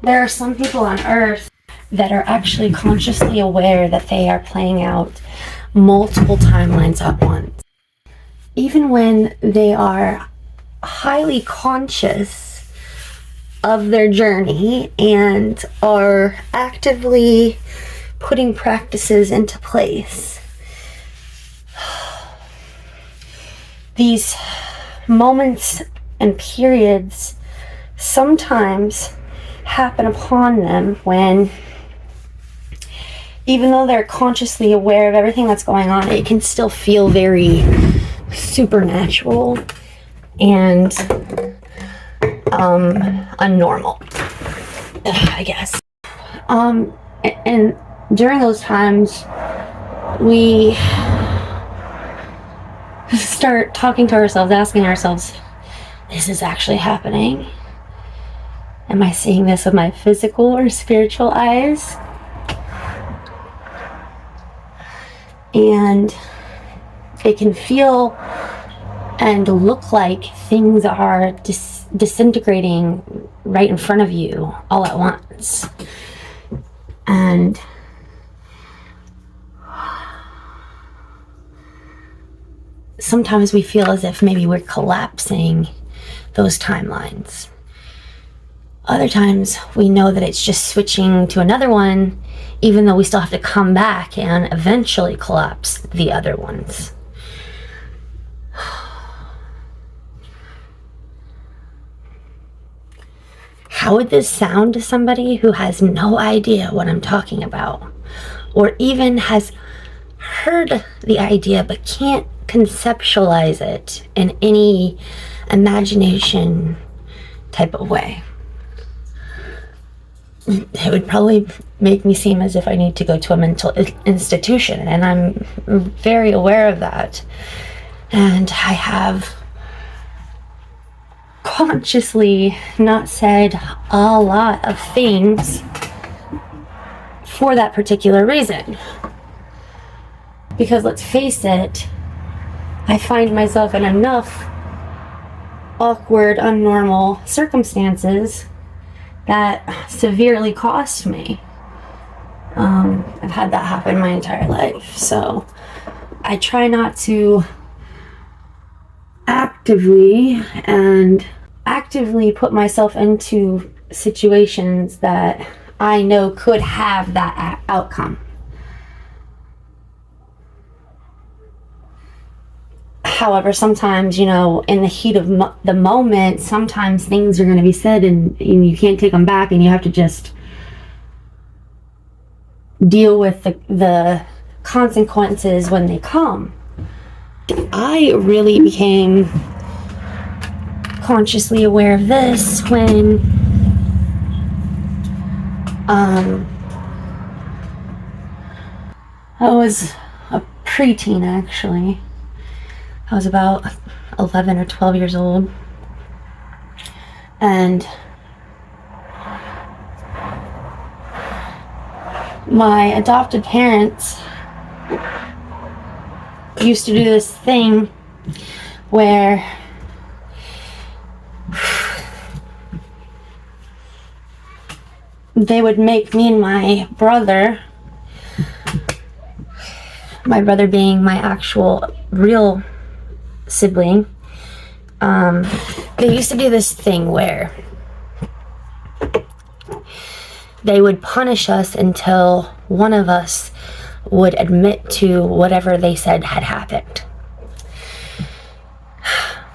There are some people on Earth that are actually consciously aware that they are playing out multiple timelines at once. Even when they are highly conscious of their journey and are actively putting practices into place, these moments and periods sometimes happen upon them when, even though they're consciously aware of everything that's going on, it can still feel very supernatural and unnormal, I guess. And during those times, we start talking to ourselves, asking ourselves, this is actually happening? Am I seeing this with my physical or spiritual eyes? And it can feel and look like things are disintegrating right in front of you all at once. And sometimes we feel as if maybe we're collapsing those timelines. Other times we know that it's just switching to another one, even though we still have to come back and eventually collapse the other ones. How would this sound to somebody who has no idea what I'm talking about, or even has heard the idea but can't conceptualize it in any imagination type of way? It would probably make me seem as if I need to go to a mental institution, and I'm very aware of that. And I have consciously not said a lot of things for that particular reason. Because let's face it, I find myself in enough awkward, unnormal circumstances that severely cost me. I've had that happen my entire life, so I try not to actively put myself into situations that I know could have that outcome. However, sometimes, in the heat of the moment, sometimes things are going to be said and you can't take them back, and you have to just deal with the consequences when they come. I really became consciously aware of this when I was a preteen, actually. I was about 11 or 12 years old, and my adopted parents used to do this thing where they would make me and my brother being my actual real sibling, they used to do this thing where they would punish us until one of us would admit to whatever they said had happened,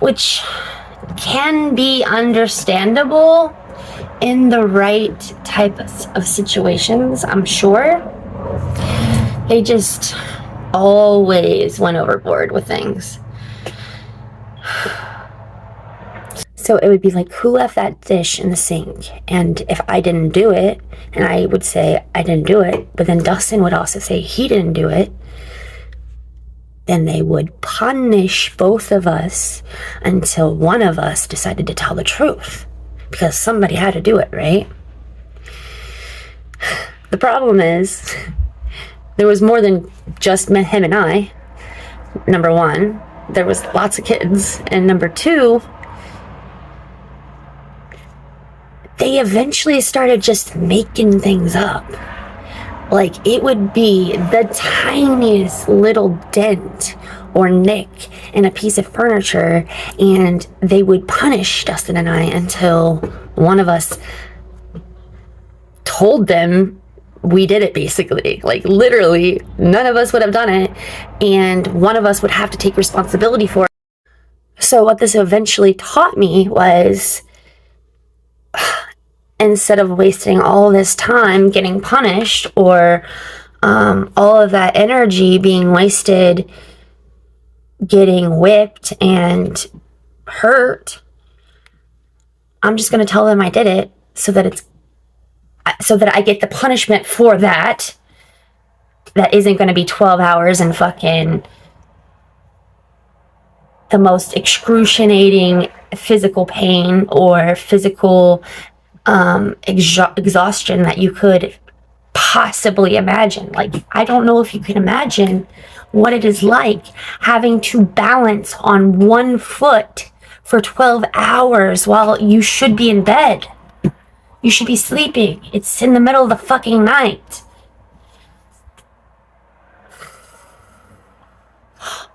which can be understandable in the right types of situations, I'm sure. They just always went overboard with things. So it would be like, who left that dish in the sink? And if I didn't do it, and I would say I didn't do it, but then Dustin would also say he didn't do it, then they would punish both of us until one of us decided to tell the truth, because somebody had to do it, right? The problem is, there was more than just him and I. Number one, there was lots of kids, and number two, they eventually started just making things up. Like, it would be the tiniest little dent or nick in a piece of furniture, and they would punish Dustin and I until one of us told them we did it, basically. Like, literally, none of us would have done it, and one of us would have to take responsibility for it. So what this eventually taught me was, instead of wasting all this time getting punished, or all of that energy being wasted getting whipped and hurt, I'm just going to tell them I did it so that I get the punishment for that. That isn't going to be 12 hours and fucking the most excruciating physical pain or physical exhaustion that you could possibly imagine. Like, I don't know if you can imagine what it is like having to balance on one foot for 12 hours while you should be in bed. You should be sleeping. It's in the middle of the fucking night.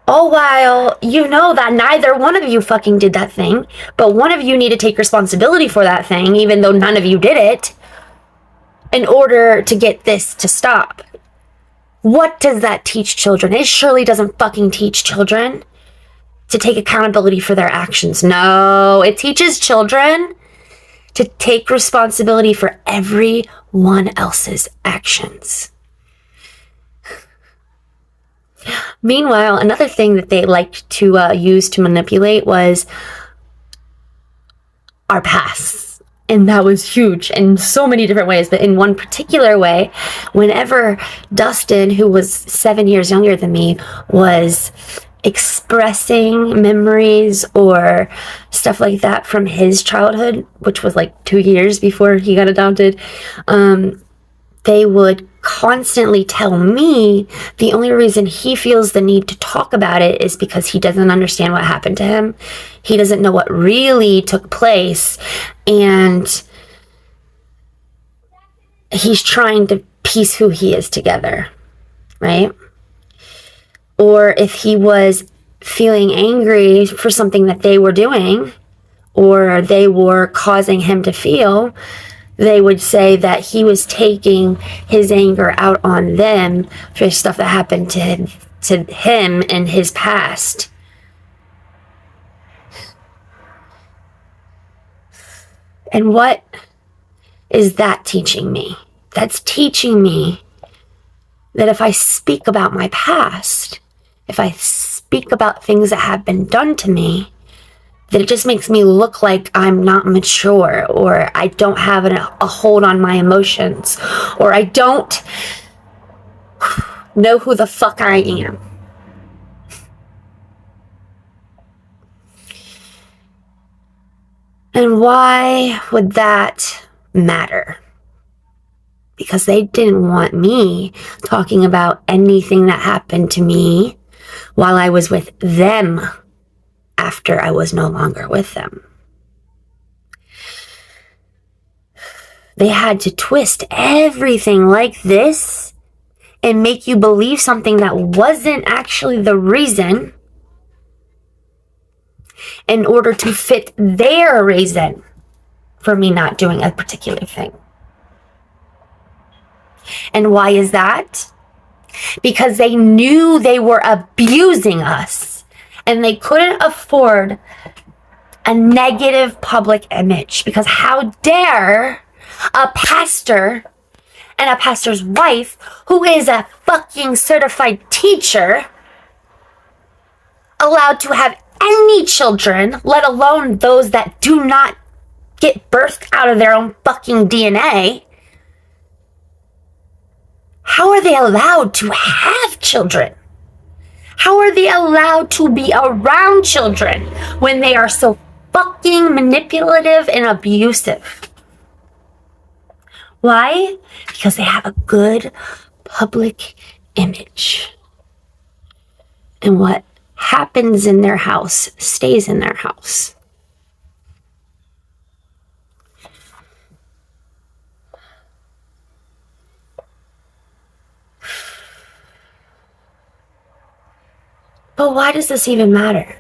All while you know that neither one of you fucking did that thing, but one of you need to take responsibility for that thing, even though none of you did it, in order to get this to stop. What does that teach children? It surely doesn't fucking teach children to take accountability for their actions. No, it teaches children to take responsibility for everyone else's actions. Meanwhile, another thing that they liked to use to manipulate was our pasts. And that was huge in so many different ways. But in one particular way, whenever Dustin, who was 7 years younger than me, was expressing memories or stuff like that from his childhood, which was like 2 years before he got adopted, they would constantly tell me the only reason he feels the need to talk about it is because he doesn't understand what happened to him. He doesn't know what really took place, and he's trying to piece who he is together, right? Or if he was feeling angry for something that they were doing or they were causing him to feel, they would say that he was taking his anger out on them for stuff that happened to him in his past. And what is that teaching me? That's teaching me that if I speak about my past, if I speak about things that have been done to me, that it just makes me look like I'm not mature, or I don't have a hold on my emotions, or I don't know who the fuck I am. And why would that matter? Because they didn't want me talking about anything that happened to me while I was with them after I was no longer with them. They had to twist everything like this and make you believe something that wasn't actually the reason in order to fit their reason for me not doing a particular thing. And why is that? Because they knew they were abusing us. And they couldn't afford a negative public image, because how dare a pastor and a pastor's wife, who is a fucking certified teacher, allowed to have any children, let alone those that do not get birthed out of their own fucking DNA? How are they allowed to have children? How are they allowed to be around children when they are so fucking manipulative and abusive? Why? Because they have a good public image. And what happens in their house stays in their house. But why does this even matter?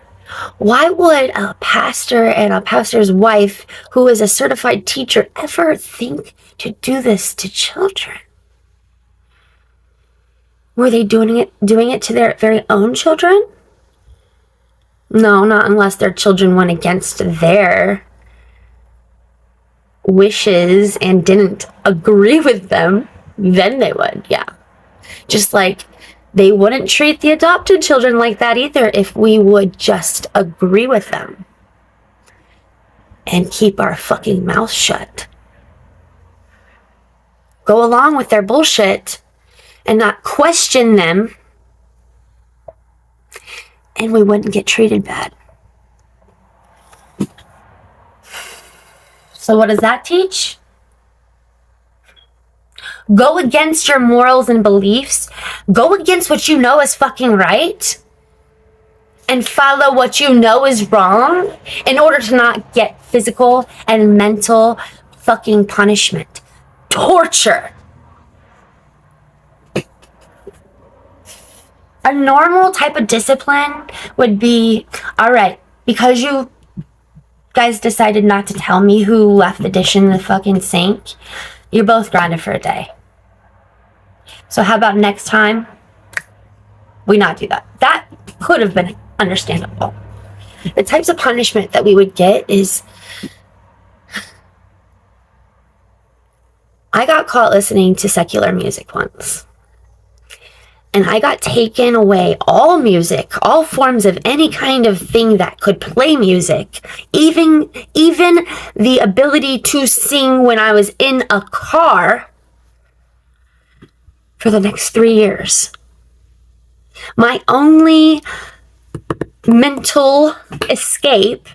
Why would a pastor and a pastor's wife who is a certified teacher ever think to do this to children? Were they doing it to their very own children? No, not unless their children went against their wishes and didn't agree with them. Then they would, yeah. Just like they wouldn't treat the adopted children like that either if we would just agree with them and keep our fucking mouth shut. Go along with their bullshit and not question them, and we wouldn't get treated bad. So what does that teach? Go against your morals and beliefs. Go against what you know is fucking right. And follow what you know is wrong in order to not get physical and mental fucking punishment. Torture. A normal type of discipline would be, all right, because you guys decided not to tell me who left the dish in the fucking sink, you're both grounded for a day. So how about next time we not do that? That could have been understandable. The types of punishment that we would get is, I got caught listening to secular music once. And I got taken away all music, all forms of any kind of thing that could play music, even the ability to sing when I was in a car for the next 3 years. My only mental escape,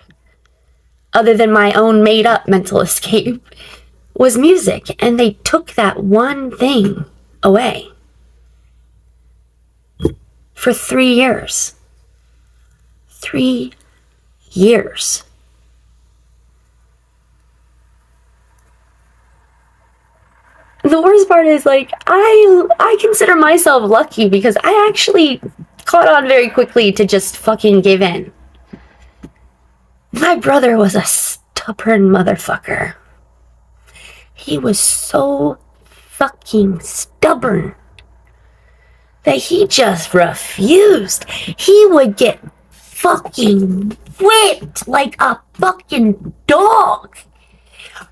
other than my own made up mental escape, was music. And they took that one thing away. For 3 years. 3 years. The worst part is, like, I consider myself lucky because I actually caught on very quickly to just fucking give in. My brother was a stubborn motherfucker. He was so fucking stubborn that he just refused. He would get fucking whipped like a fucking dog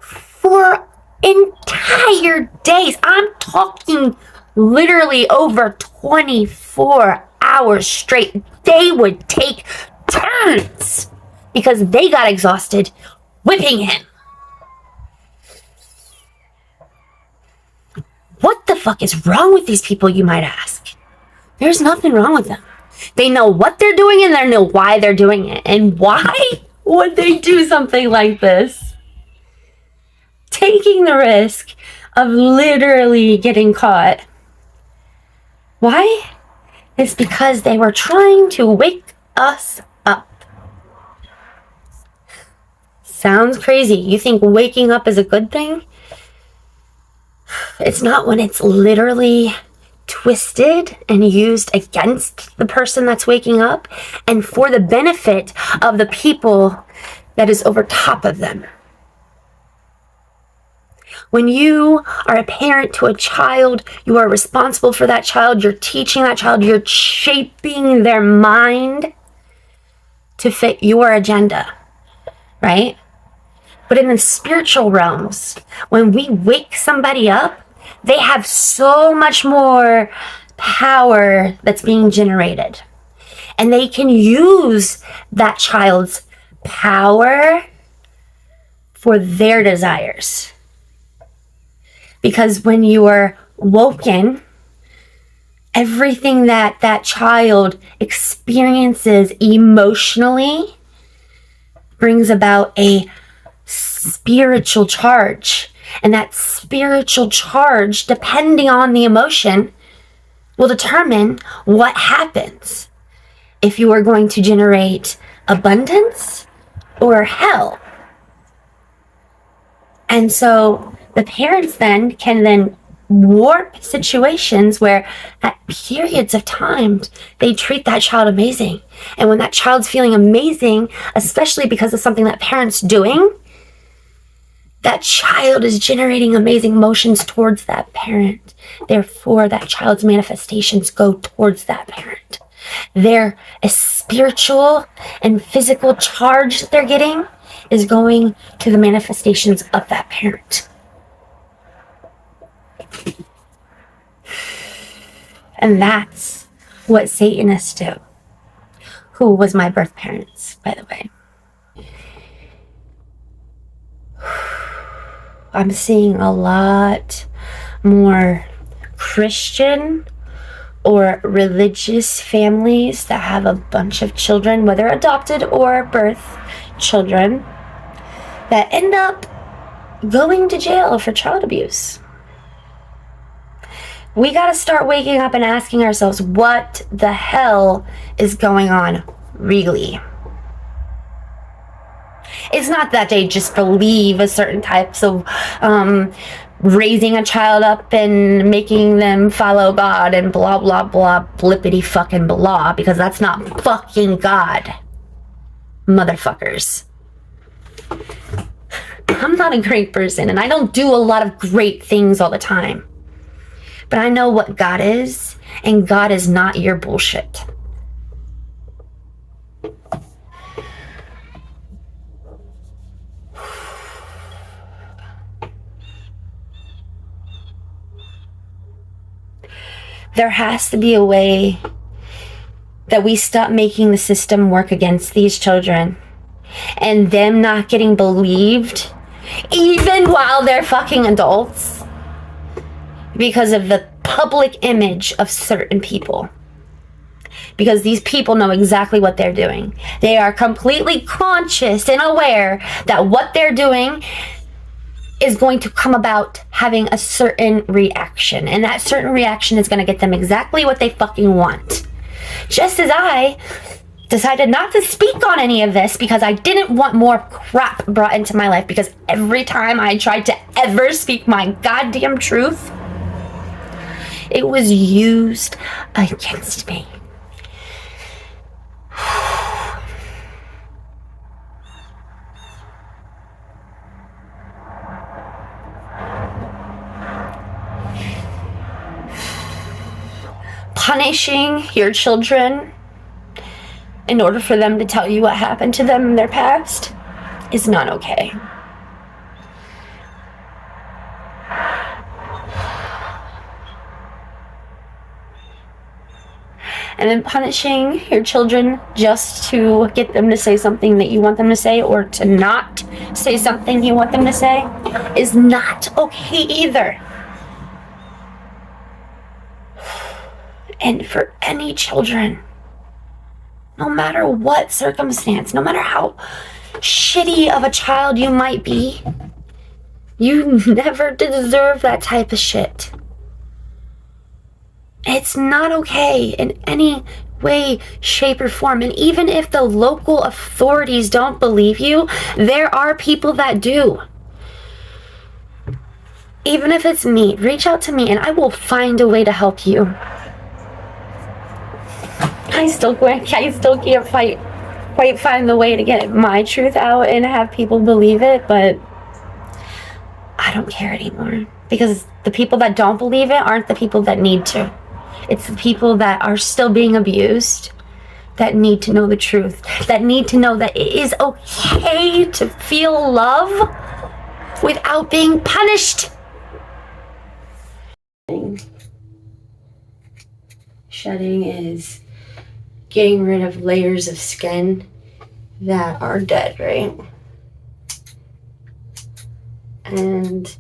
for entire days. I'm talking literally over 24 hours straight. They would take turns because they got exhausted whipping him. What the fuck is wrong with these people, you might ask? There's nothing wrong with them. They know what they're doing and they know why they're doing it. And why would they do something like this? Taking the risk of literally getting caught. Why? It's because they were trying to wake us up. Sounds crazy. You think waking up is a good thing? It's not when it's literally twisted and used against the person that's waking up and for the benefit of the people that is over top of them. When you are a parent to a child, you are responsible for that child. You're teaching that child. You're shaping their mind to fit your agenda, right? But in the spiritual realms, when we wake somebody up, they have so much more power that's being generated. And they can use that child's power for their desires. Because when you are woken, everything that that child experiences emotionally brings about a spiritual charge. And that spiritual charge, depending on the emotion, will determine what happens. If you are going to generate abundance or hell. And so the parents then can then warp situations where at periods of time they treat that child amazing. And when that child's feeling amazing, especially because of something that parent's doing, that child is generating amazing emotions towards that parent. Therefore, that child's manifestations go towards that parent. Their spiritual and physical charge that they're getting is going to the manifestations of that parent. And that's what Satanists do. Who was my birth parents, by the way. I'm seeing a lot more Christian or religious families that have a bunch of children, whether adopted or birth children, that end up going to jail for child abuse. We got to start waking up and asking ourselves, what the hell is going on really? It's not that they just believe a certain types of raising a child up and making them follow God and blah, blah, blah, blippity fucking blah, because that's not fucking God. Motherfuckers. I'm not a great person, and I don't do a lot of great things all the time. But I know what God is, and God is not your bullshit. There has to be a way that we stop making the system work against these children and them not getting believed even while they're fucking adults because of the public image of certain people. Because these people know exactly what they're doing. They are completely conscious and aware that what they're doing is going to come about having a certain reaction. And that certain reaction is going to get them exactly what they fucking want. Just as I decided not to speak on any of this because I didn't want more crap brought into my life, because every time I tried to ever speak my goddamn truth, it was used against me. Punishing your children in order for them to tell you what happened to them in their past is not okay. And then punishing your children just to get them to say something that you want them to say, or to not say something you want them to say, is not okay either. And for any children, no matter what circumstance, no matter how shitty of a child you might be, you never deserve that type of shit. It's not okay in any way, shape, or form. And even if the local authorities don't believe you, there are people that do. Even if it's me, reach out to me and I will find a way to help you. I still can't quite find the way to get my truth out and have people believe it, but I don't care anymore, because the people that don't believe it aren't the people that need to. It's the people that are still being abused that need to know the truth, that need to know that it is okay to feel love without being punished. Shedding is getting rid of layers of skin that are dead, right? And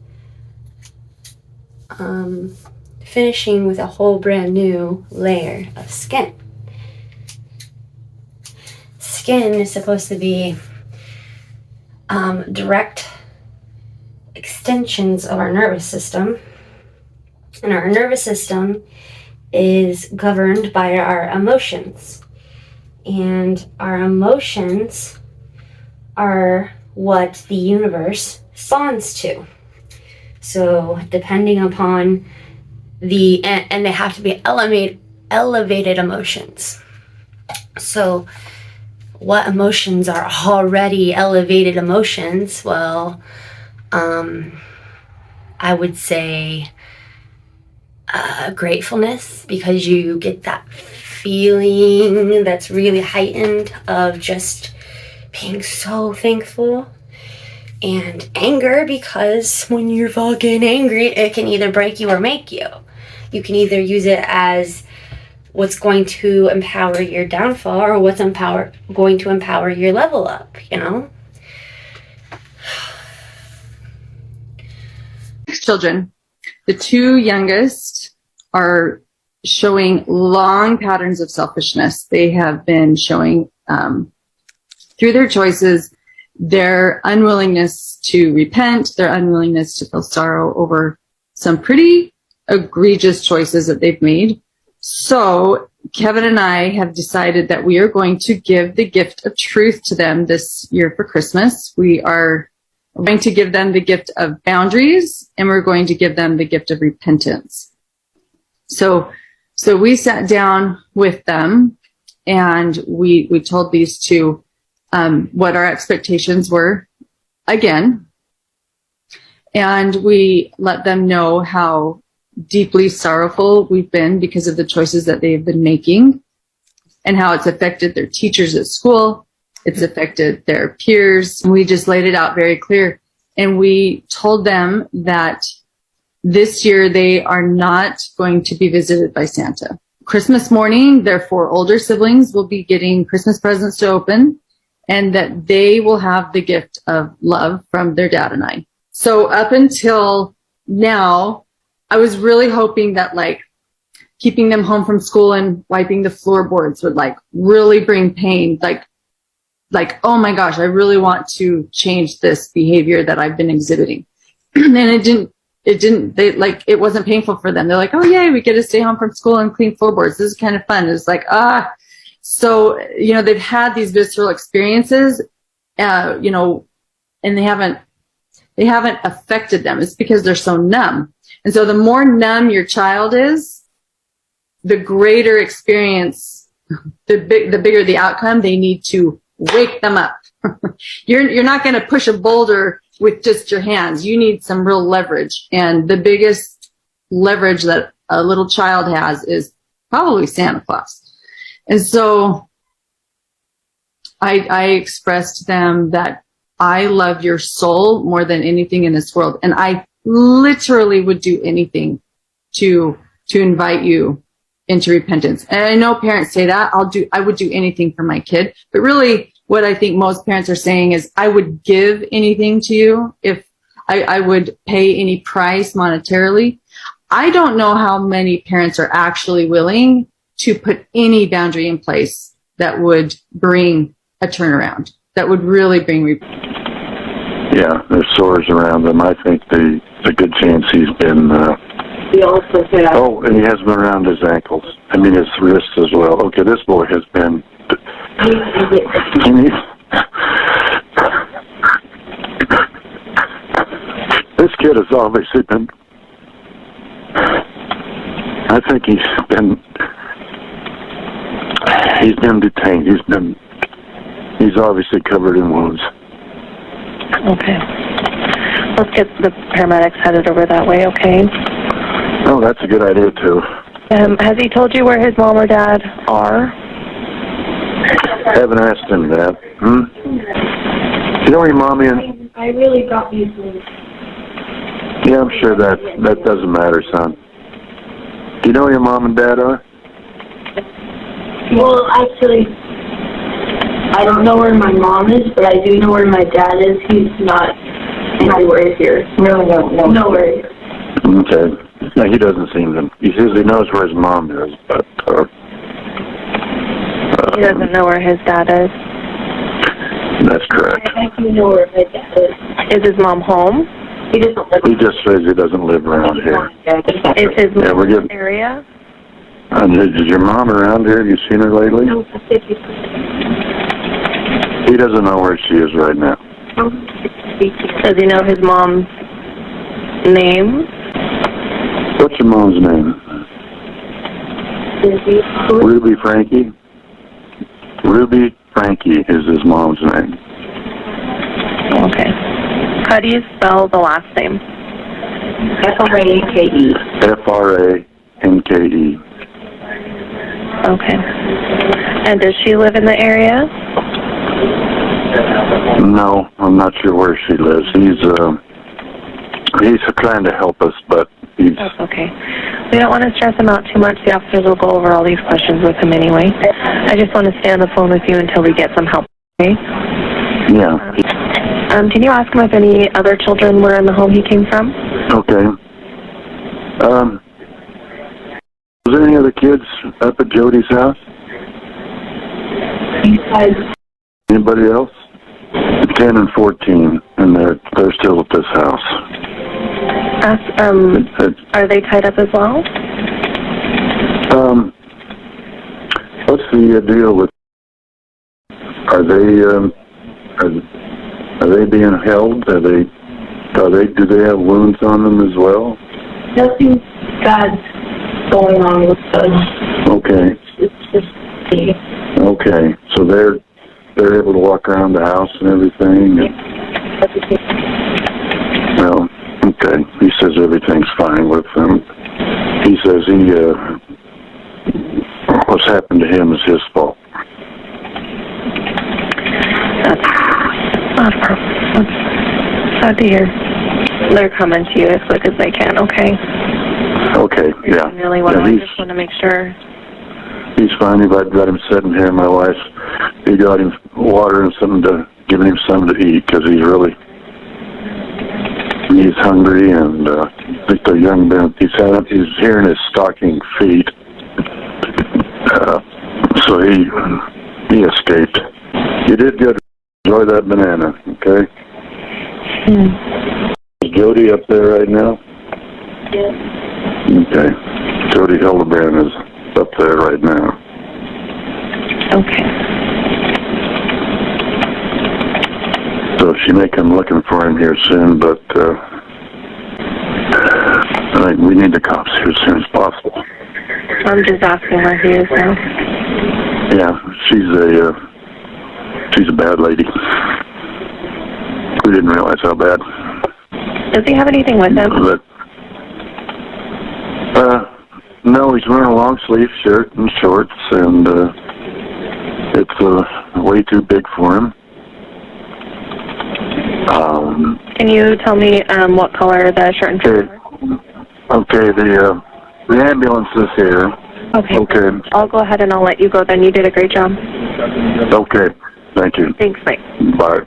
finishing with a whole brand new layer of skin. Skin is supposed to be direct extensions of our nervous system. And our nervous system is governed by our emotions. And our emotions are what the universe responds to. So depending upon and they have to be elevated emotions. So what emotions are already elevated emotions? Well, I would say gratefulness, because you get that feeling that's really heightened of just being so thankful. And anger, because when you're fucking angry, it can either break you or make you. You can either use it as what's going to empower your downfall or what's going to empower your level up, you know? Children, the two youngest are showing long patterns of selfishness. They have been showing, through their choices, their unwillingness to repent, their unwillingness to feel sorrow over some pretty egregious choices that they've made. So Kevin and I have decided that we are going to give the gift of truth to them this year for Christmas. We are going to give them the gift of boundaries, and we're going to give them the gift of repentance. So we sat down with them, and we told these two what our expectations were again, and we let them know how deeply sorrowful we've been because of the choices that they've been making, and how it's affected their teachers at school. It's affected their peers. We just laid it out very clear. And we told them that this year they are not going to be visited by Santa. Christmas morning, their 4 older siblings will be getting Christmas presents to open, and that they will have the gift of love from their dad and I. So up until now, I was really hoping that like keeping them home from school and wiping the floorboards would like really bring pain. Like, oh my gosh, I really want to change this behavior that I've been exhibiting. And it didn't, it wasn't painful for them. They're like, oh yay, we get to stay home from school and clean floorboards. This is kind of fun. It's like, so, they've had these visceral experiences, and they haven't affected them. It's because they're so numb. And so the more numb your child is, the greater experience, the bigger the outcome. They need to wake them up. You're not going to push a boulder with just your hands. You need some real leverage. And the biggest leverage that a little child has is probably Santa Claus. And so I expressed to them that I love your soul more than anything in this world. And I literally would do anything to invite you into repentance. And I know parents say that. I would do anything for my kid. But really what I think most parents are saying is I would give anything to you if I would pay any price monetarily. I don't know how many parents are actually willing to put any boundary in place that would bring a turnaround, that would really bring Yeah, there's sores around them. I think the good chance he's been He also said, and he has been around his ankles. I mean, his wrists as well. Okay, this boy has been... This kid has obviously been... I think he's been detained. He's obviously covered in wounds. okay. Let's get the paramedics headed over that way, okay? Oh, that's a good idea, too. Has he told you where his mom or dad are? Haven't asked him that. You know where your mommy and... I really got these things. Yeah, I'm sure that doesn't matter, son. Do you know where your mom and dad are? Well, actually, I don't know where my mom is, but I do know where my dad is. He's not anywhere here. Really don't know. Nowhere here. Okay. No, he doesn't seem to... He says he knows where his mom is, but... He doesn't know where his dad is. That's correct. I do know where my dad is. Is his mom home? He doesn't live He just says he doesn't live around here. Is his Yeah, mom we're in getting... this area? Is your mom around here? Have you seen her lately? No, I think he's... He doesn't know where she is right now. Does he know his mom Name? What's your mom's name? Ruby Frankie? Ruby Frankie is his mom's name. Okay. How do you spell the last name? F-R-A-N-K-E. F-R-A-N-K-E. Okay. And does she live in the area? No, I'm not sure where she lives. He's trying to help us, but he's... That's okay. We don't want to stress him out too much. The officers will go over all these questions with him anyway. I just want to stay on the phone with you until we get some help, okay? Yeah. Can you ask him if any other children were in the home he came from? Okay. Was there any other kids up at Jody's house? Anybody else? 10 and 14, and they're still at this house. Are they tied up as well? What's the deal with? Are they being held? Do they have wounds on them as well? Nothing bad going on with us. Okay. It's just Okay. So they're able to walk around the house and everything. Well, okay. He says everything's fine with them. He says what's happened to him is his fault. That's not a problem. That's sad to hear. They're coming to you as quick as they can, okay? Okay, yeah. Really well. I just want to make sure. He's fine. I've got him sitting here. My wife, he got him water and giving him something to eat because he's hungry, and I think the young man, he's hearing his stocking feet, so he escaped. You did good. Enjoy that banana, okay? Is Jody up there right now? Yes. Okay. Jody Hildebrand is up there right now. Okay. So she may come looking for him here soon, but I think we need the cops here as soon as possible. I'm just asking where he is now. Yeah, she's a bad lady. We didn't realize how bad. Does he have anything with him? But, no, he's wearing a long sleeve shirt and shorts, and it's way too big for him. Can you tell me what color the shirt and shorts are? Okay, the ambulance is here. Okay. Okay. I'll go ahead and I'll let you go then. You did a great job. Okay, thank you. Thanks, Mike. Bye.